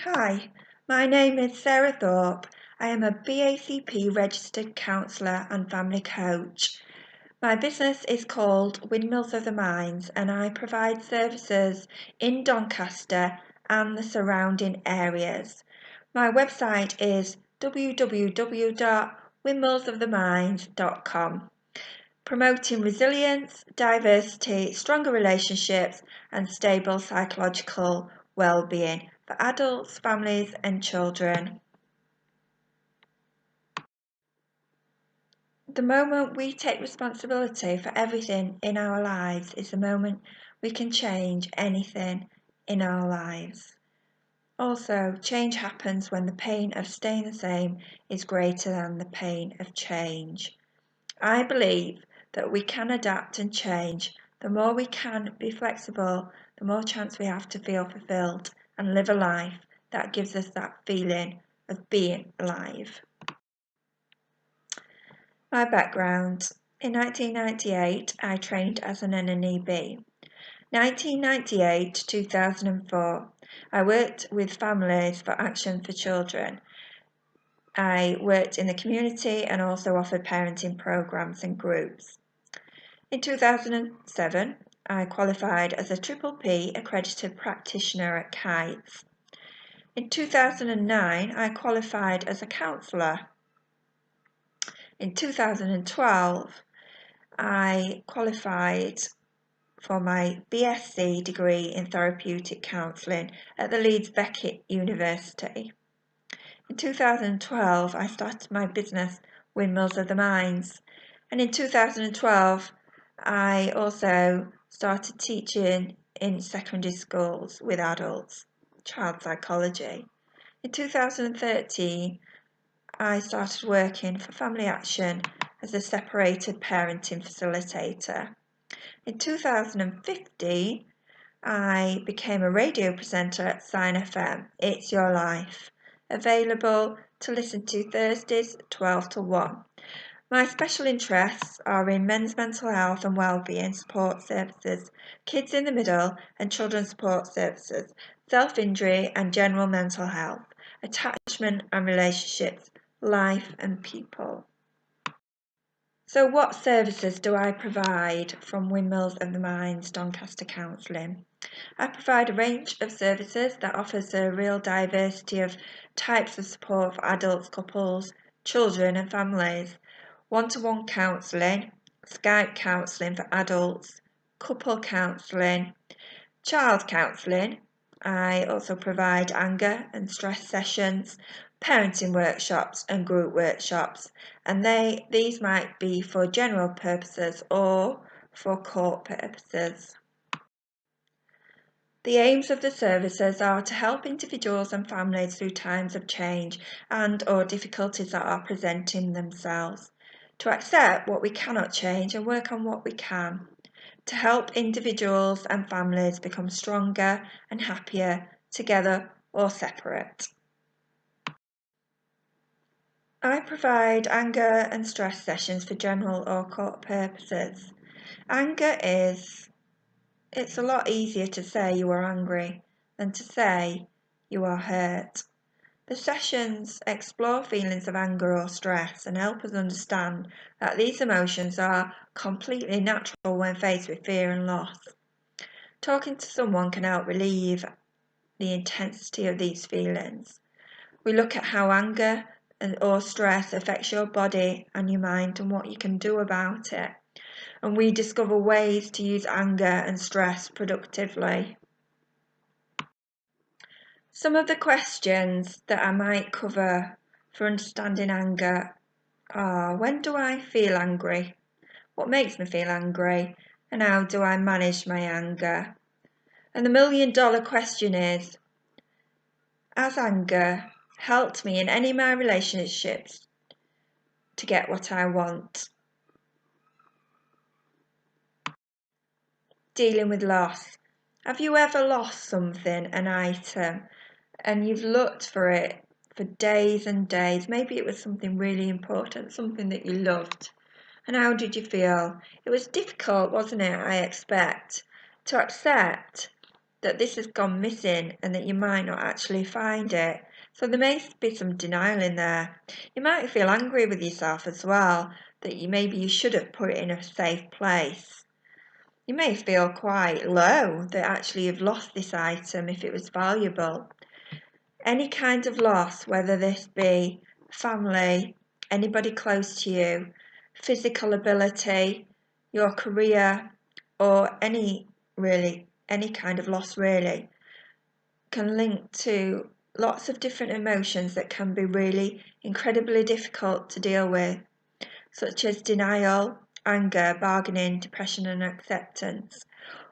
Hi, my name is Sarah Thorpe. I am a BACP registered counsellor and family coach. My business is called Windmills of the Minds and I provide services in Doncaster and the surrounding areas. My website is www.windmillsoftheminds.com, promoting resilience, diversity, stronger relationships and stable psychological well-being for adults, families and children. The moment we take responsibility for everything in our lives is the moment we can change anything in our lives. Also, change happens when the pain of staying the same is greater than the pain of change. I believe that we can adapt and change. The more we can be flexible, the more chance we have to feel fulfilled and live a life that gives us that feeling of being alive. My background. In 1998, I trained as an NNEB. 1998 to 2004, I worked with Families for Action for Children. I worked in the community and also offered parenting programs and groups. In 2007, I qualified as a Triple P accredited practitioner at KITES. In 2009, I qualified as a counsellor. In 2012, I qualified for my BSc degree in therapeutic counselling at the Leeds Beckett University. In 2012, I started my business, Windmills of the Minds, and in 2012, I also started teaching in secondary schools with adults, child psychology. In 2013, I started working for Family Action as a separated parenting facilitator. In 2015, I became a radio presenter at Sign FM, It's Your Life, available to listen to Thursdays 12 to 1. My special interests are in men's mental health and wellbeing support services, kids in the middle and children's support services, self-injury and general mental health, attachment and relationships, life and people. So what services do I provide from Windmills of the Minds Doncaster Counselling? I provide a range of services that offers a real diversity of types of support for adults, couples, children and families. One-to-one counselling, Skype counselling for adults, couple counselling, child counselling. I also provide anger and stress sessions, parenting workshops and group workshops, and these might be for general purposes or for court purposes. The aims of the services are to help individuals and families through times of change and or difficulties that are presenting themselves, to accept what we cannot change and work on what we can, to help individuals and families become stronger and happier together or separate. I provide anger and stress sessions for general or court purposes. It's a lot easier to say you are angry than to say you are hurt. The sessions explore feelings of anger or stress and help us understand that these emotions are completely natural when faced with fear and loss. Talking to someone can help relieve the intensity of these feelings. We look at how anger or stress affects your body and your mind and what you can do about it. And we discover ways to use anger and stress productively. Some of the questions that I might cover for understanding anger are: when do I feel angry? What makes me feel angry? And how do I manage my anger? And the million-dollar question is, has anger helped me in any of my relationships to get what I want? Dealing with loss. Have you ever lost something, an item, and you've looked for it for days and days? Maybe it was something really important, something that you loved. And how did you feel? It was difficult, wasn't it, I expect, to accept that this has gone missing and that you might not actually find it. So there may be some denial in there. You might feel angry with yourself as well, that maybe you should have put it in a safe place. You may feel quite low that actually you've lost this item if it was valuable. Any kind of loss, whether this be family, anybody close to you, physical ability, your career, or any kind of loss really, can link to lots of different emotions that can be really incredibly difficult to deal with, such as denial, anger, bargaining, depression and acceptance.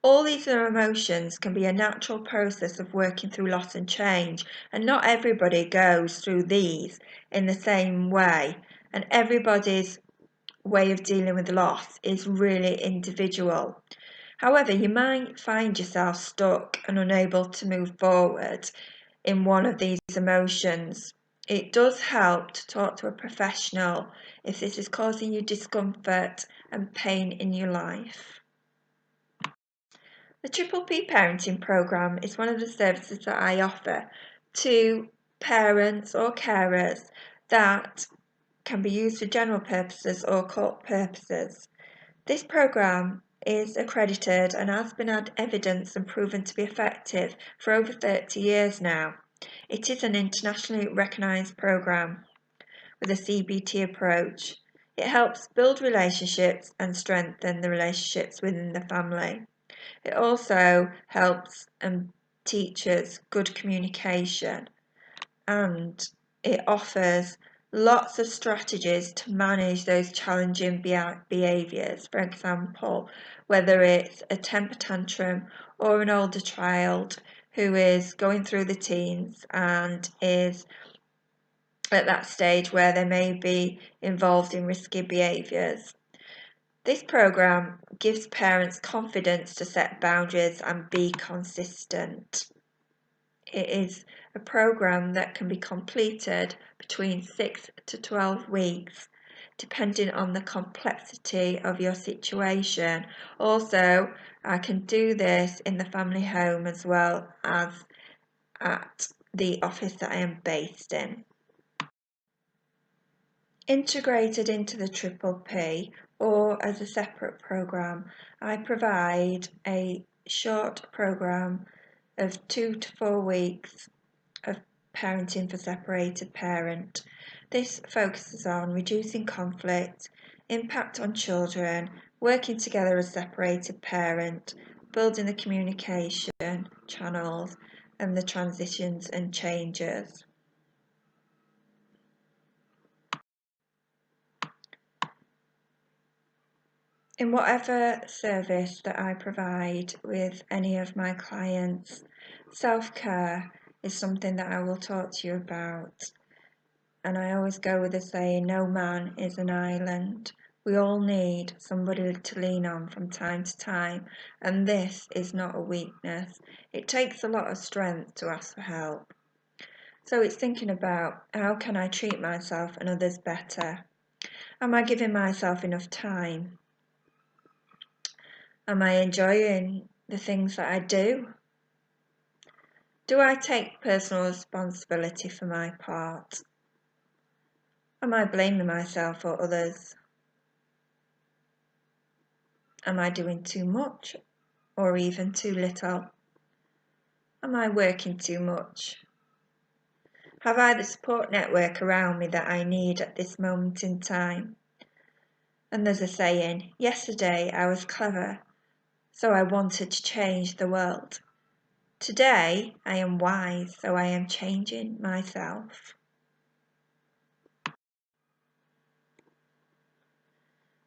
All these emotions can be a natural process of working through loss and change, and not everybody goes through these in the same way, and everybody's way of dealing with loss is really individual. However, you might find yourself stuck and unable to move forward in one of these emotions. It does help to talk to a professional if this is causing you discomfort and pain in your life. The Triple P Parenting Programme is one of the services that I offer to parents or carers that can be used for general purposes or court purposes. This programme is accredited and has been had evidence and proven to be effective for over 30 years now. It is an internationally recognised programme with a CBT approach. It helps build relationships and strengthen the relationships within the family. It also helps and teaches good communication, and it offers lots of strategies to manage those challenging behaviours. For example, whether it's a temper tantrum or an older child who is going through the teens and is at that stage where they may be involved in risky behaviours. This programme gives parents confidence to set boundaries and be consistent. It is a programme that can be completed between 6 to 12 weeks, depending on the complexity of your situation. Also, I can do this in the family home as well as at the office that I am based in. Integrated into the Triple P or as a separate programme, I provide a short programme of 2 to 4 weeks of parenting for separated parent. This focuses on reducing conflict, impact on children, working together as separated parent, building the communication channels and the transitions and changes. In whatever service that I provide with any of my clients, self-care is something that I will talk to you about. And I always go with the saying, no man is an island. We all need somebody to lean on from time to time, and this is not a weakness. It takes a lot of strength to ask for help. So it's thinking about, how can I treat myself and others better? Am I giving myself enough time? Am I enjoying the things that I do? Do I take personal responsibility for my part? Am I blaming myself or others? Am I doing too much or even too little? Am I working too much? Have I the support network around me that I need at this moment in time? And there's a saying, yesterday I was clever, so I wanted to change the world. Today I am wise, so I am changing myself.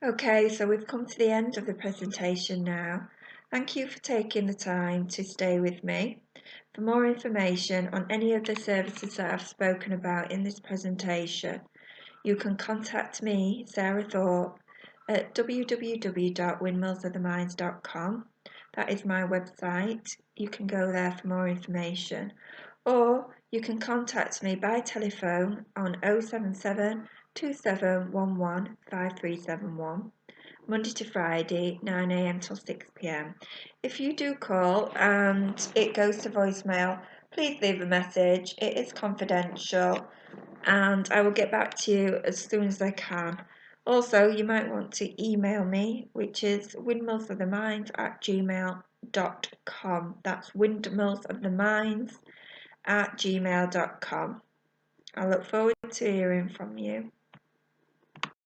Okay, so we've come to the end of the presentation now. Thank you for taking the time to stay with me. For more information on any of the services that I've spoken about in this presentation, you can contact me, Sarah Thorpe, at www.windmillsoftheminds.com. That is my website. You can go there for more information. Or you can contact me by telephone on 077 2711 5371. Monday to Friday, 9 AM till 6 PM. If you do call and it goes to voicemail, please leave a message. It is confidential and I will get back to you as soon as I can. Also, you might want to email me, which is windmillsoftheminds@gmail.com. That's windmillsoftheminds@gmail.com. I look forward to hearing from you.